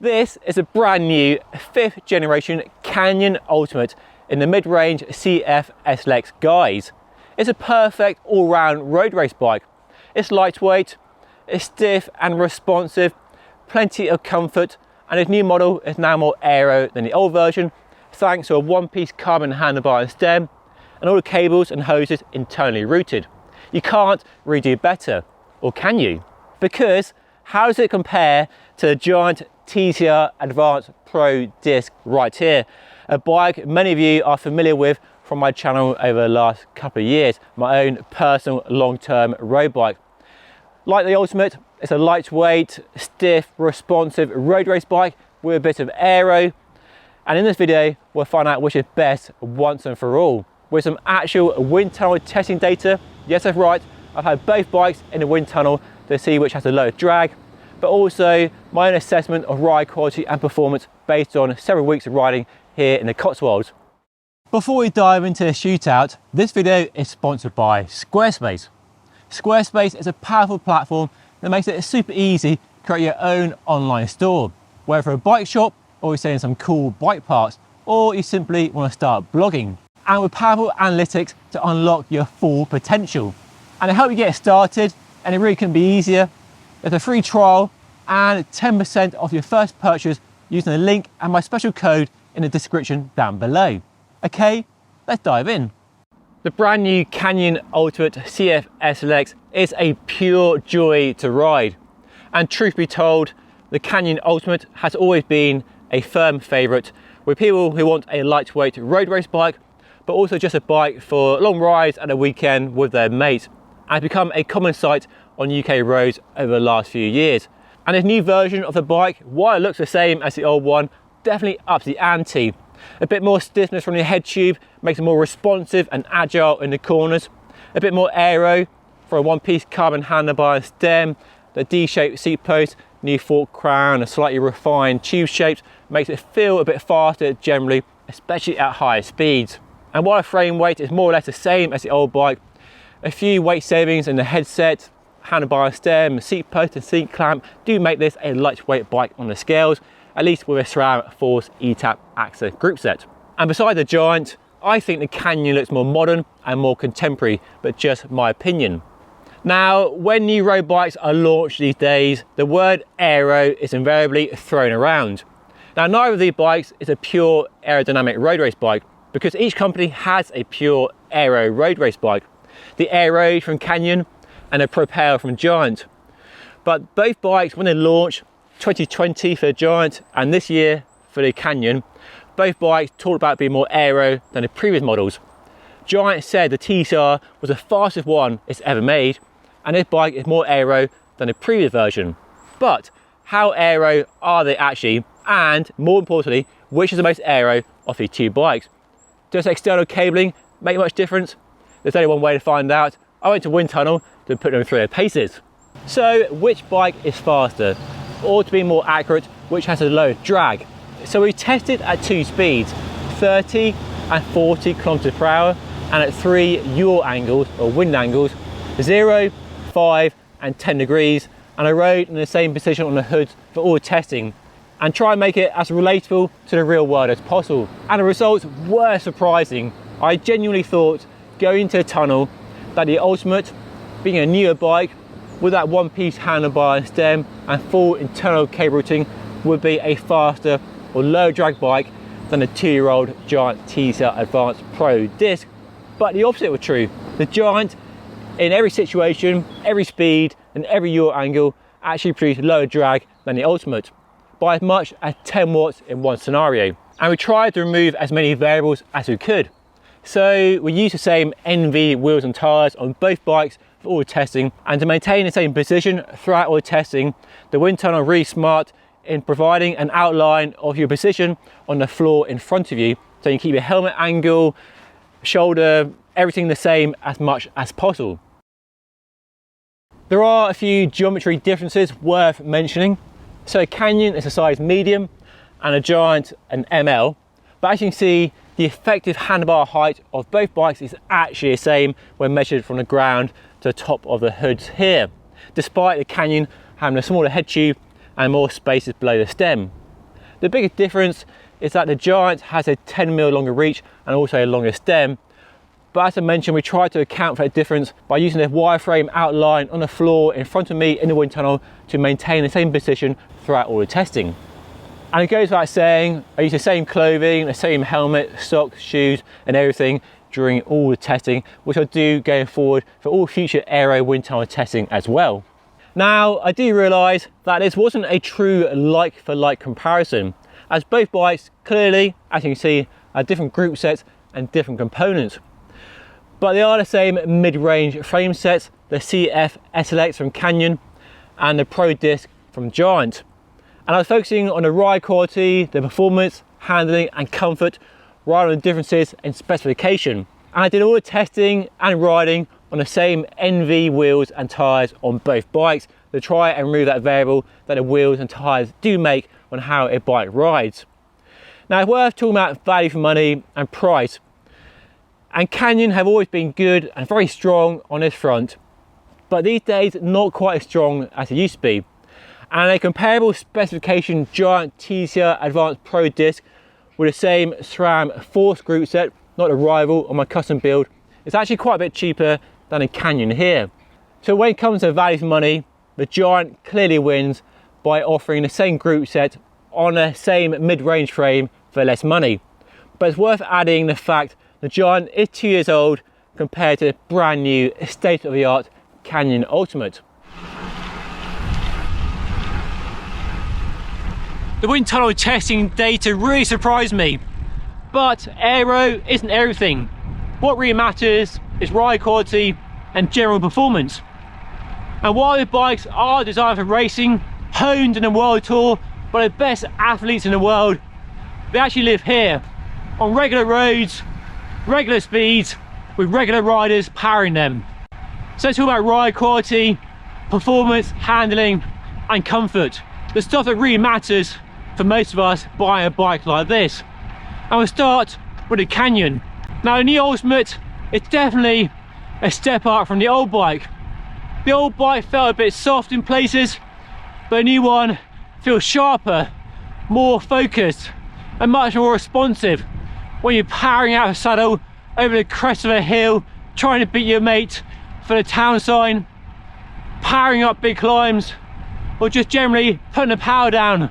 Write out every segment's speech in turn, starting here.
This is a brand new 5th generation Canyon Ultimate in the mid-range CF SLX guise. It's a perfect all-round road race bike. It's lightweight, it's stiff and responsive, plenty of comfort, and its new model is now more aero than the old version thanks to a one-piece carbon handlebar and stem, and all the cables and hoses internally routed. You can't really do better, or can you? Because how does it compare to the giant TCR Advanced Pro disc right here? A bike many of you are familiar with from my channel over the last couple of years, my own personal long-term road bike. Like the Ultimate, it's a lightweight, stiff, responsive road race bike with a bit of aero. And in this video, we'll find out which is best once and for all. With some actual wind tunnel testing data. Yes, that's right, I've had both bikes in the wind tunnel to see which has the lowest drag, but also my own assessment of ride quality and performance based on several weeks of riding here in the Cotswolds. Before we dive into the shootout, this video is sponsored by SquareSpace. SquareSpace is a powerful platform that makes it super easy to create your own online store, whether a bike shop or you're selling some cool bike parts, or you simply want to start blogging. And with powerful analytics to unlock your full potential. And to help you get started, and it really couldn't be easier, there's a free trial and 10% off your first purchase using the link and my special code in the description down below. Okay, let's dive in. The brand new Canyon Ultimate CF SLX is a pure joy to ride. And truth be told, the Canyon Ultimate has always been a firm favourite with people who want a lightweight road race bike, but also just a bike for long rides and a weekend with their mates. And it's become a common sight on UK roads over the last few years. And this new version of the bike, while it looks the same as the old one, definitely ups the ante. A bit more stiffness from the head tube makes it more responsive and agile in the corners. A bit more aero for a one-piece carbon handlebar and stem. The D-shaped seat post, new fork crown, and slightly refined tube shapes makes it feel a bit faster generally, especially at higher speeds. And while the frame weight is more or less the same as the old bike, a few weight savings in the headset, handlebar and stem, seat post and seat clamp do make this a lightweight bike on the scales, at least with a SRAM Force ETAP AXA group set. And beside the Giant, I think the Canyon looks more modern and more contemporary, but just my opinion. Now, when new road bikes are launched these days, the word aero is invariably thrown around. Now, neither of these bikes is a pure aerodynamic road race bike, because each company has a pure aero road race bike. The Aero from Canyon and a Propel from Giant. But both bikes, when they launched, 2020 for the Giant and this year for the Canyon, both bikes talked about being more aero than the previous models. Giant said the TCR was the fastest one it's ever made, and this bike is more aero than the previous version. But how aero are they actually? And more importantly, which is the most aero of these two bikes? Does external cabling make much difference? There's only one way to find out. I went to wind tunnel to put them through their paces. So which bike is faster? Or to be more accurate, which has the lowest drag? So we tested at two speeds, 30 and 40 kilometers per hour, and at three yaw angles or wind angles, 0, 5 and 10 degrees. And I rode in the same position on the hood for all testing and try and make it as relatable to the real world as possible. And the results were surprising. I genuinely thought going into the tunnel that the Ultimate, being a newer bike with that one-piece handlebar and stem and full internal cable routing, would be a faster or lower drag bike than the 2-year-old Giant TCR Advanced Pro disc. But the opposite was true. The Giant, in every situation, every speed and every yaw angle, actually produced lower drag than the Ultimate by as much as 10 watts in one scenario. And we tried to remove as many variables as we could. So we used the same NV wheels and tyres on both bikes for all the testing, and to maintain the same position throughout all the testing, the wind tunnel really smart in providing an outline of your position on the floor in front of you, so you keep your helmet angle, shoulder, everything the same as much as possible. There are a few geometry differences worth mentioning. So a Canyon is a size medium and a Giant an ML, but as you can see, the effective handlebar height of both bikes is actually the same when measured from the ground to the top of the hoods here, despite the Canyon having a smaller head tube and more spaces below the stem. The biggest difference is that the Giant has a 10mm longer reach and also a longer stem. But as I mentioned, we tried to account for that difference by using the wireframe outline on the floor in front of me in the wind tunnel to maintain the same position throughout all the testing. And it goes without saying, I use the same clothing, the same helmet, socks, shoes and everything during all the testing, which I'll do going forward for all future aero wind tunnel testing as well. Now, I do realise that this wasn't a true like-for-like comparison, as both bikes clearly, as you can see, are different group sets and different components. But they are the same mid-range frame sets, the CF SLX from Canyon and the Pro Disc from Giant. And I was focusing on the ride quality, the performance, handling and comfort, rather than differences in specification. And I did all the testing and riding on the same NV wheels and tyres on both bikes to try and remove that variable that the wheels and tyres do make on how a bike rides. Now, it's worth talking about value for money and price. And Canyon have always been good and very strong on this front, but these days not quite as strong as it used to be. And a comparable specification Giant TCR Advanced Pro Disc with the same SRAM Force group set, not a rival on my custom build, is actually quite a bit cheaper than a Canyon here. So when it comes to value for money, the Giant clearly wins by offering the same group set on the same mid-range frame for less money. But it's worth adding the fact the Giant is 2 years old compared to the brand new state-of-the-art Canyon Ultimate. The wind tunnel testing data really surprised me, but aero isn't everything. What really matters is ride quality and general performance. And while the bikes are designed for racing, honed in the world tour by the best athletes in the world, they actually live here on regular roads, regular speeds, with regular riders powering them. So let's talk about ride quality, performance, handling and comfort. The stuff that really matters for most of us buying a bike like this. And we'll start with the Canyon. Now, the new Ultimate is definitely a step up from the old bike. The old bike felt a bit soft in places, but the new one feels sharper, more focused and much more responsive when you're powering out a saddle over the crest of a hill, trying to beat your mate for the town sign, powering up big climbs, or just generally putting the power down.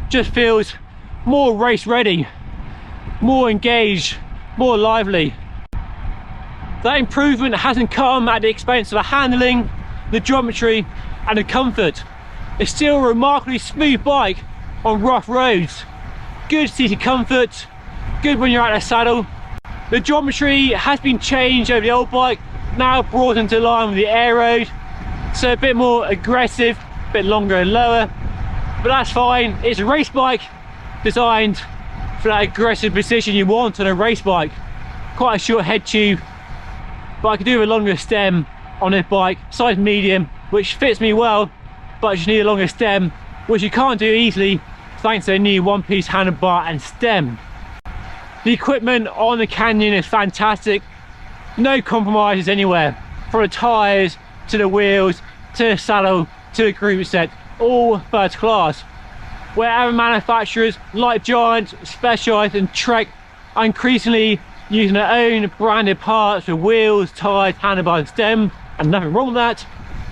Just feels more race ready, more engaged, more lively. That improvement hasn't come at the expense of the handling, the geometry and the comfort. It's still a remarkably smooth bike on rough roads. Good seated comfort, good when you're out of the saddle. The geometry has been changed over the old bike, now brought into line with the aero, so a bit more aggressive, a bit longer and lower, but that's fine. It's a race bike designed for that aggressive position you want on a race bike. Quite a short head tube, but I could do a longer stem on this bike, size medium, which fits me well, but I just need a longer stem, which you can't do easily thanks to a new one-piece handlebar and stem. The equipment on the Canyon is fantastic, no compromises anywhere, from the tyres to the wheels to the saddle to the group set, all first class. Where other manufacturers like Giant, Specialized and Trek are increasingly using their own branded parts for wheels, tyres, handlebar and stem, and nothing wrong with that,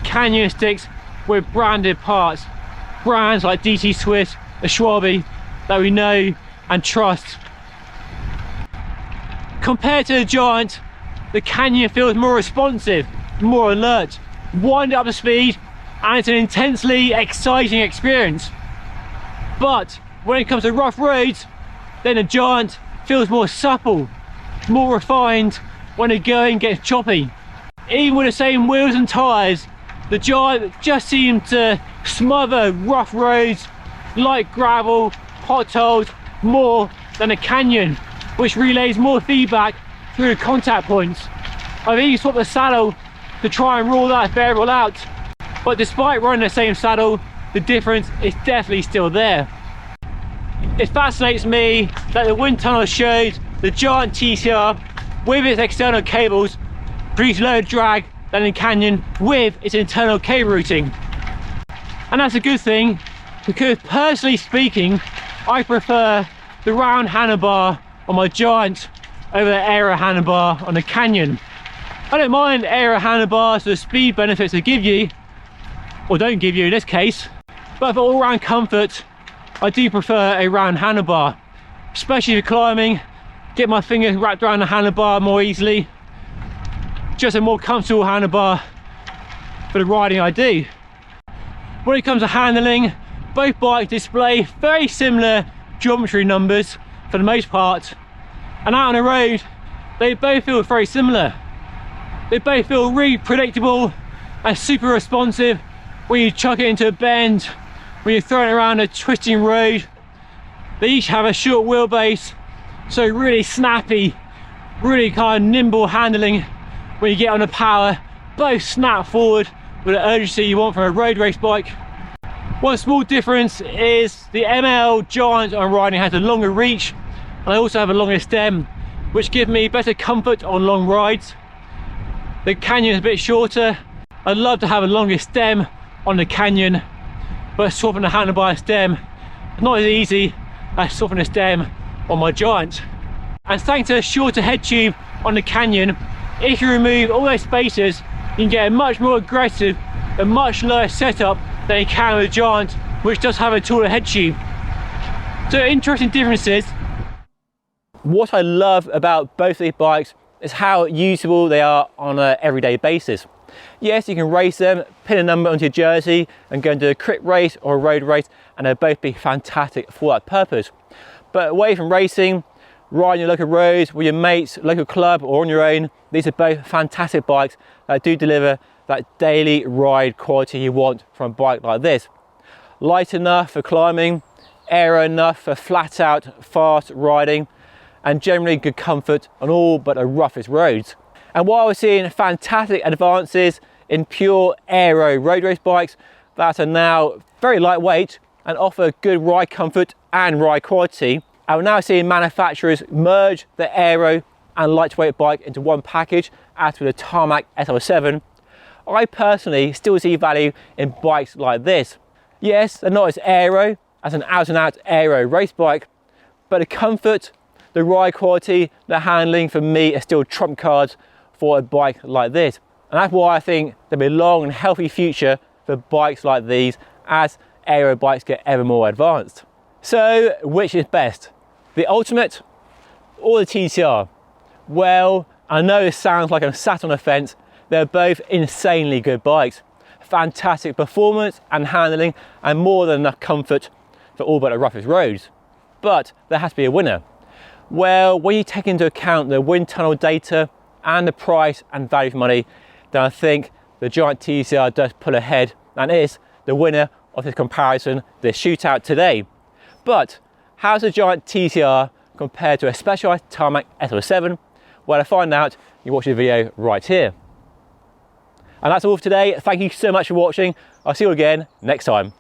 Canyon sticks with branded parts, brands like DT Swiss, the Schwabe that we know and trust. Compared to the Giant, the Canyon feels more responsive, more alert, wind up to speed, and it's an intensely exciting experience. But when it comes to rough roads, then the Giant feels more supple, more refined when the going gets choppy. Even with the same wheels and tyres, the Giant just seems to smother rough roads, light gravel, potholes more than a Canyon, which relays more feedback through contact points. I've even swapped the saddle to try and rule that variable out, but despite running the same saddle, the difference is definitely still there. It fascinates me that the wind tunnel shows the Giant TCR with its external cables produce lower drag than the Canyon with its internal cable routing. And that's a good thing, because personally speaking, I prefer the round handlebar on my Giant over the aero handlebar on the Canyon. I don't mind aero handlebars for the speed benefits they give you, or don't give you in this case, but for all-round comfort, I do prefer a round handlebar, especially for climbing. Get my fingers wrapped around the handlebar more easily. Just a more comfortable handlebar for the riding I do. When it comes to handling, both bikes display very similar geometry numbers for the most part, and out on the road they both feel very similar. They both feel really predictable and super responsive when you chuck it into a bend, when you're throwing it around a twisting road. They each have a short wheelbase, so really snappy, really kind of nimble handling when you get on the power. Both snap forward with the urgency you want from a road race bike. One small difference is the ML Giant I'm riding has a longer reach, and I also have a longer stem, which gives me better comfort on long rides. The Canyon is a bit shorter. I'd love to have a longer stem on the Canyon, but swapping the handlebar stem is not as easy as swapping the stem on my Giant. And thanks to a shorter head tube on the Canyon, if you remove all those spacers, you can get a much more aggressive and much lower setup than you can with the Giant, which does have a taller head tube. So interesting differences. What I love about both of these bikes is how usable they are on an everyday basis. Yes, you can race them, pin a number onto your jersey and go and do a crit race or a road race, and they'll both be fantastic for that purpose. But away from racing, riding your local roads with your mates, local club or on your own, these are both fantastic bikes that do deliver that daily ride quality you want from a bike like this. Light enough for climbing, aero enough for flat out fast riding, and generally good comfort on all but the roughest roads. And while we're seeing fantastic advances in pure aero road race bikes that are now very lightweight and offer good ride comfort and ride quality, and we're now seeing manufacturers merge the aero and lightweight bike into one package, as with the Tarmac SL7, I personally still see value in bikes like this. Yes, they're not as aero as an out and out aero race bike, but the comfort, the ride quality, the handling for me are still trump cards for a bike like this. And that's why I think there'll be a long and healthy future for bikes like these as aero bikes get ever more advanced. So which is best, the Ultimate or the TCR? Well, I know this sounds like I'm sat on a fence. They're both insanely good bikes. Fantastic performance and handling, and more than enough comfort for all but the roughest roads. But there has to be a winner. Well, when you take into account the wind tunnel data and the price and value for money, then I think the Giant TCR does pull ahead and is the winner of this comparison, this shootout today. But how's the Giant TCR compared to a Specialized Tarmac SL7? Well, to find out, you watch the video right here. And that's all for today. Thank you so much for watching. I'll see you again next time.